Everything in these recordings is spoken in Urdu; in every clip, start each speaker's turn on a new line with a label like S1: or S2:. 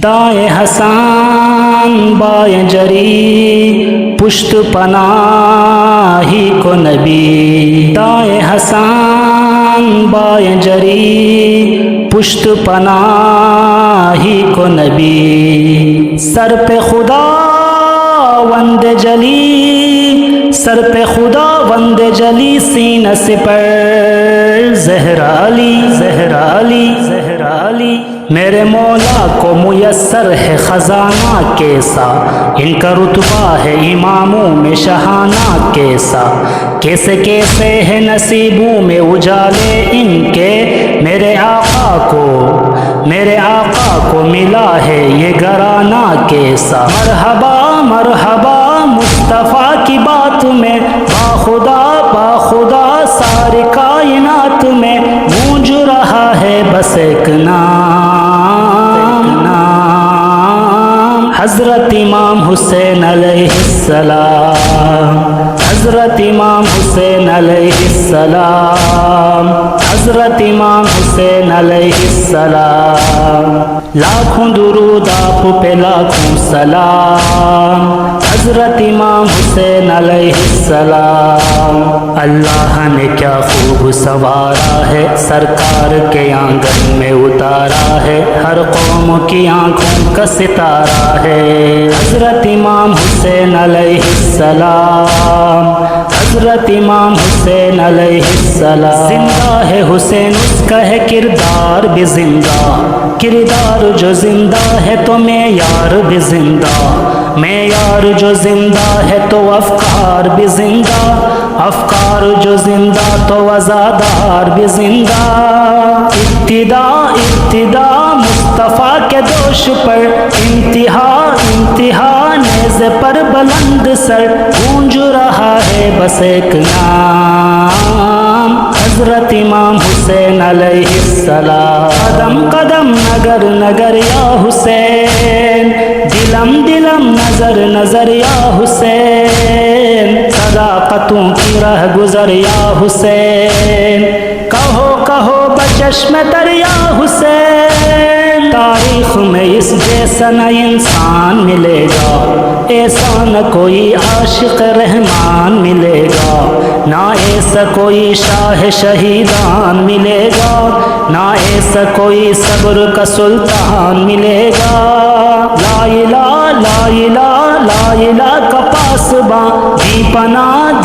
S1: دائیں حسان بائیں جری پشت پناہی کو نبی، دائیں حسان بائیں جری پشت پناہی کو نبی، سر پہ خدا وند جلی، سر پہ خدا وند جلی، سینہ سپر زہرا علی، زہرا علی، زہرا علی۔ میرے مولا کو میسر ہے خزانہ کیسا، ان کا رتبہ ہے اماموں میں شہانہ کیسا، کیسے کیسے ہے نصیبوں میں اجالے ان کے، میرے آقا کو ملا ہے یہ گھرانہ کیسا۔ مرحبا مرحبا مصطفیٰ کی بات میں، باخدا باخدا ساری کائنات میں گونج رہا ہے بس ایک نام، حضرت امام حسین علیہ السلام، حضرت امام حسین علیہ السلام، حضرت امام حسین علیہ السلام۔ لاکھوں درود آپ پہ لاکھوں سلام، حضرت امام حسین علیہ السلام۔ اللہ نے کیا خوب سنوارا ہے، سرکار کے آنگن میں اتارا ہے، ہر قوم کی آنکھوں کا ستارہ ہے، حضرت امام حسین علیہ السلام، حضرت امام حسین علیہ السلام۔ زندہ ہے حسین اس کا ہے کردار بھی زندہ، کردار جو زندہ ہے تو معیار بھی زندہ، معیار جو زندہ ہے تو افکار بھی زندہ، افکار جو زندہ تو عزادار بھی زندہ۔ ابتدا ابتدا مصطفیٰ کے دوش پر، انتہا انتہا نیز پر بلند سر، گونج رہا ہے بس ایک نام، حضرت امام حسین علیہ السلام۔ قدم قدم نگر نگر یا حسین، دلم دلم نظر نظر یا حسین، صداقتوں کی راہ گزر یا حسین، کہو کہو بچشم تر یا حسین۔ تاریخ میں اس جیسا نہ انسان ملے گا، ایسا نہ کوئی عاشق رحمان ملے گا، نہ ایسا کوئی شاہ شہیدان ملے گا، نہ ایسا کوئی صبر کا سلطان ملے گا۔ لا الہ لا الہ لا الہ کا پاسباں، دی پناہ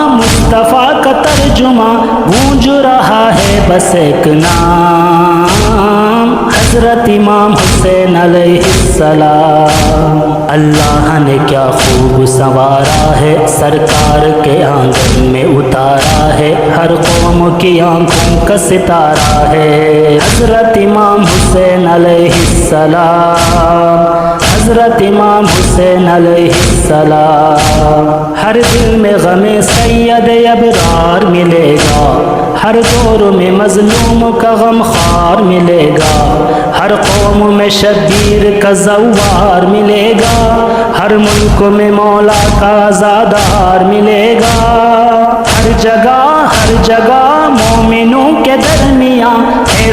S1: مصطفیٰ کا ترجمہ، گونج رہا ہے بس ایک نام، حضرت امام حسین علیہ السلام۔ اللہ نے کیا خوب سنوارا ہے، سرکار کے آنگن میں اتارا ہے، ہر قوم کی آنکھوں کا ستارہ ہے، حضرت امام حسین علیہ السلام، حضرت امام حسین علیہ السلام۔ ہر دل میں غم سید ابرار ملے گا، ہر دور میں مظلوم کا غم خوار ملے گا، ہر قوم میں شبیر کا زوار ملے گا، ہر ملک میں مولا کا عزادار ملے گا، ہر جگہ مومنوں کے درمیان ہے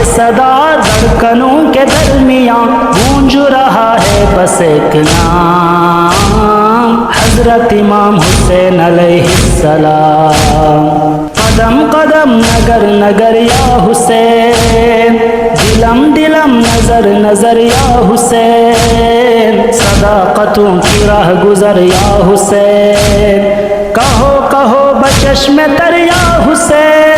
S1: صدا دھڑکنوں کے درمیان، گونج رہا ہے بس ایک نام، حضرت امام حسین علیہ السلام۔ قدم قدم نگر نگر یا حسین، دلم دلم نظر نظر یا حسین، صداقتوں کی راہ گزر یا حسین، کہو کہو بچشم تر یا حسین۔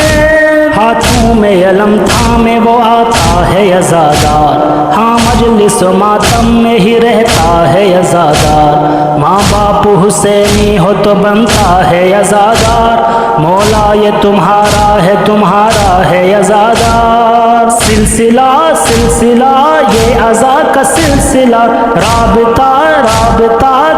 S1: ہاتھوں میں علم تھامے وہ آتا ہے عزادار، ہاں مجلس و ماتم میں ہی رہتا ہے عزادار، ماں باپ حسینی ہو تو بنتا ہے عزادار، مولا یہ تمہارا ہے عزادار۔ سلسلہ یہ عزا کا سلسلہ، رابطہ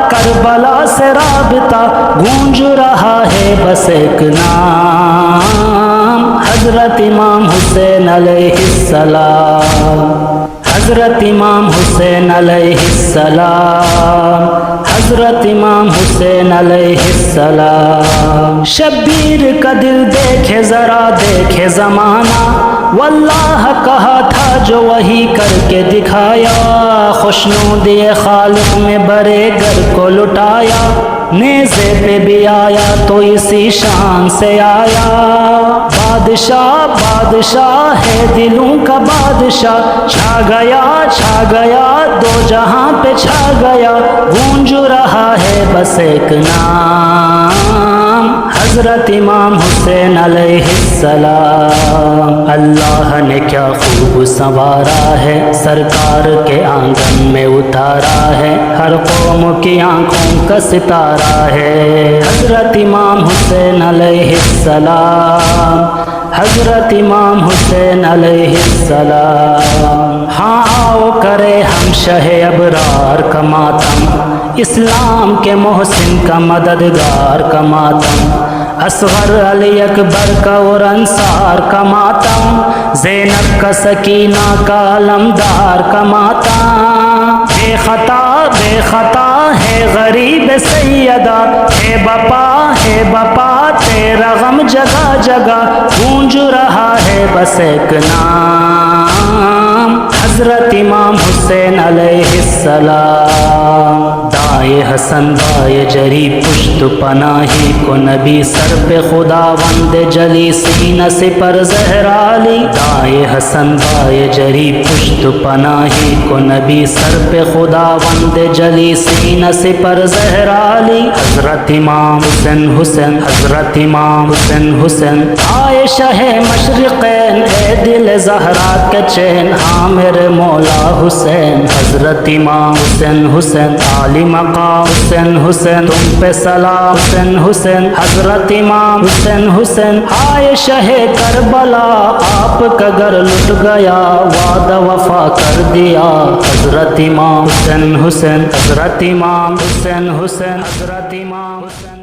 S1: کربلا سے رابطہ، گونج رہا ہے بس ایک نام، حضرت امام حسین علیہ السلام، حضرت امام حسین علیہ السلام، حضرت امام حسین علیہ السلام۔ شبیر کا دل دیکھے ذرا دیکھے زمانہ، واللہ کہا تھا جو وہی کر کے دکھایا، خوشنودی خالق میں برے گر کو لٹایا، نیزے پہ بھی آیا تو اسی شان سے آیا۔ بادشاہ بادشاہ ہے دلوں کا بادشاہ، چھا گیا دو جہاں پہ چھا گیا، گونج رہا ہے بس ایک نام، حضرت امام حسین علیہ السلام۔ اللہ نے کیا خوب سنوارا ہے، سرکار کے آنگن میں اتارا ہے، ہر قوم کی آنکھوں کا ستارہ ہے، حضرت امام حسین علیہ السلام، حضرت امام حسین علیہ السلام۔ ہاں آؤ کرے ہم شہ ابرار کا ماتم، اسلام کے محسن کا مددگار کا ماتم، اصغر علی اکبر کا اور انصار کا ماتم، زینب کا سکینہ کا علمدار کا ماتم، بے خطا ہے غریب سیدہ، ہے بپا تیرا غم جگہ جگہ، گونج رہا ہے بس ایک نام، حضرت امام حسین علیہ السلام۔ دائے حسن بائے جری پشت پناہی کو نبی، سر پہ خدا وند جلی سینہ سے پر زہرا علی، دائے حسن بائے جری پشت پناہی کو نبی، سر پہ خدا وند جلی سینہ سے پر زہرا علی، حضرت امام حسین حسین، حضرت امام حسین حسین، آئے شہ مشرقین اے دل زہرا کے چین، ہاں میرے مولا حسین، حضرت امام حسین حسین، عالی مقام حسین حسین، تم پہ سلام حسین حسین، حضرت امام حسین حسین، آئے شہ کربلا آپ کا گھر لٹ گیا، وعدہ وفا کر دیا، حضرت امام حسین حسین، حضرت امام حسین حسین، حضرت امام حسین۔